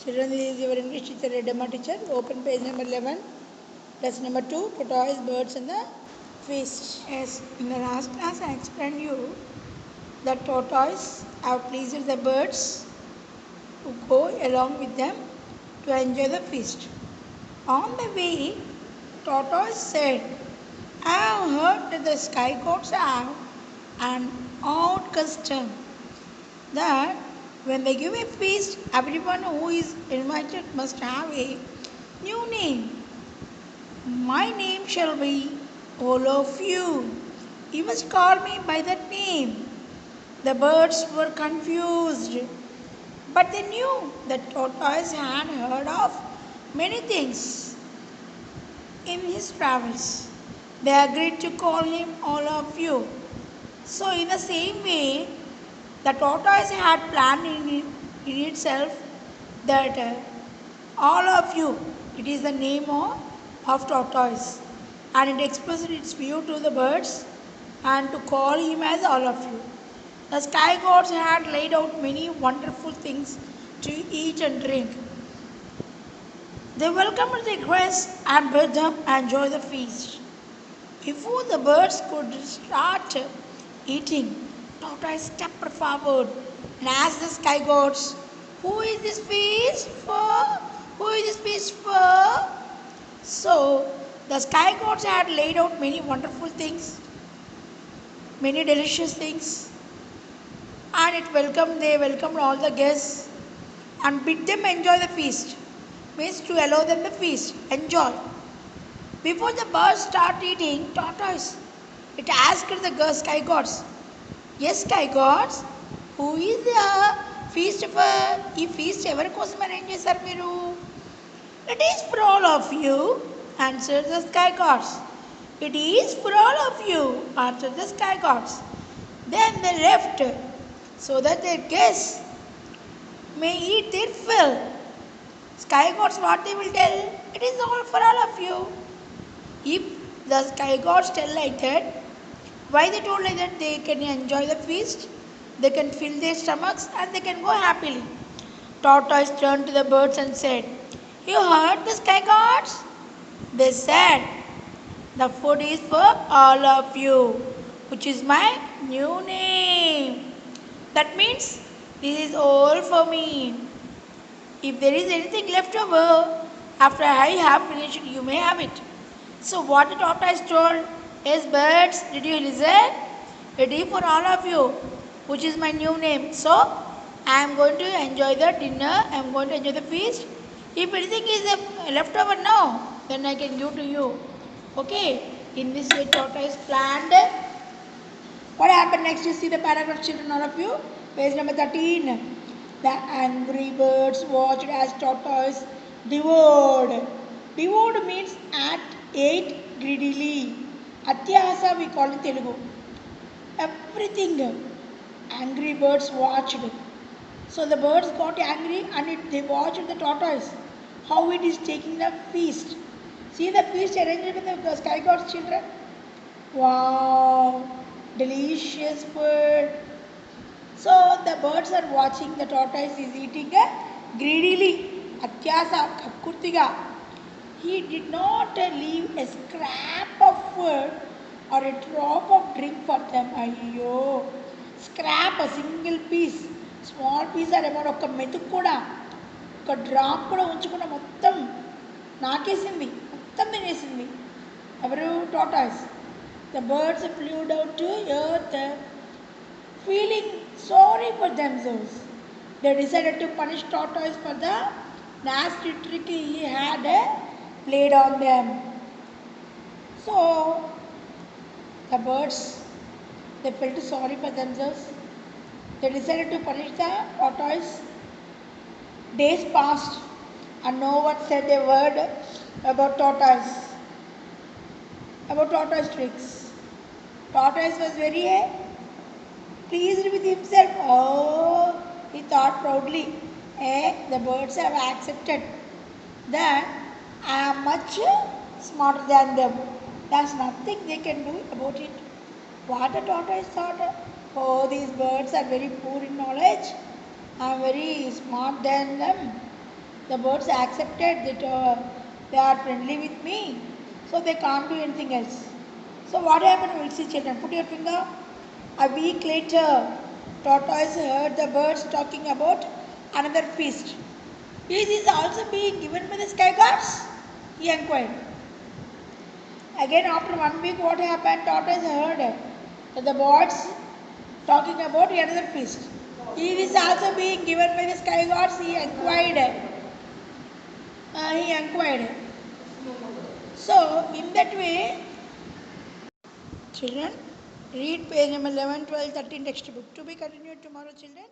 Children, this is your English teacher, Redama teacher. Open page number 11. Lesson number 2. Tortoise, birds and the feast. Yes, in the last class I explained you that tortoise have pleased the birds to go along with them to enjoy the feast. On the way, tortoise said, I have heard that the sky gods have an odd custom that when they give a feast, everyone who is invited must have a new name. My name shall be all of you. You must call me by that name. The birds were confused, but they knew that tortoise had heard of many things in his travels. They agreed to call him all of you. So, in the same way, the tortoise had planned in itself that all of you, it is the name of tortoise, and it expressed its view to the birds and to call him as all of you. The sky gods had laid out many wonderful things to eat and drink. They welcomed the guests and bid them enjoy the feast. Before the birds could start eating, tortoise stepped forward and asked the sky gods, Who is this feast for? Who is this feast for? So, the sky gods had laid out many wonderful things, many delicious things, and they welcomed all the guests and bid them enjoy the feast. Means to allow them the feast, enjoy. Before the birds start eating, tortoise, it asked the sky gods, Yes, sky gods, who is the feast for? ఈ feast ఎవరి కోసం arrange చేశారు మీరు? It is for all of you, answered the sky gods. It is for all of you, answered the sky gods. Then they left so that their guests may eat their fill. Sky gods, what they will tell? It is all for all of you. If the sky gods tell like that, why they told like that? They can enjoy the feast, they can fill their stomachs and they can go happily. Tortoise turned to the birds and said, You heard the sky gods? They said, The food is for all of you, which is my new name. That means this is all for me. If there is anything left over after I have finished, you may have it. So what the tortoise told is, birds, did you listen? It is for all of you, which is my new name. So I am going to enjoy the dinner, I am going to enjoy the feast. If anything is left over now, then I can give to you. Okay, in this way tortoise planned. What happened next? You see the paragraph, children, all of you. Page number 13. The angry birds watched as tortoise devoured. Devoured means ate greedily. Atyasa we call it Telugu. Everything. Angry birds watched. So the birds got angry and they watched the tortoise. How it is taking the feast. See the feast arranged with the sky gods, children. Wow, delicious food. So the birds are watching the tortoise is eating greedily. Atyasa, kakurtiga. He did not leave a scrap of food or a drop of drink for them. Ayyo. Scrap, a single piece. Small piece are about ఒక మెతుకు కూడా ఒక drop కూడా ఉంచకుండా మొత్తం నాకేసింది, మొత్తం తినేసింది. ఎవరు? tortoise. The birds flew down to earth feeling sorry for themselves. They decided to punish tortoise for the nasty trick he had played on them. So the birds, they felt sorry for themselves. They decided to punish the tortoise. Days passed and no one said a word about tortoise tricks. Tortoise was very pleased with himself. Oh, he thought proudly, the birds have accepted that I am much smarter than them. There's nothing they can do about it. What a tortoise thought, oh, these birds are very poor in knowledge. I am very smart than them. The birds accepted that they are friendly with me, so they can't do anything else. So what happened? We'll see, children. Put your finger. A week later, tortoise heard the birds talking about another feast. Is this also being given by the sky gods? He inquired. Again, after 1 week, what happened? Tortoise heard that the birds talking about another feast. Is this also being given by the sky gods? He inquired. So, in that way, children, read page number 11, 12, 13 textbook. To be continued tomorrow, children.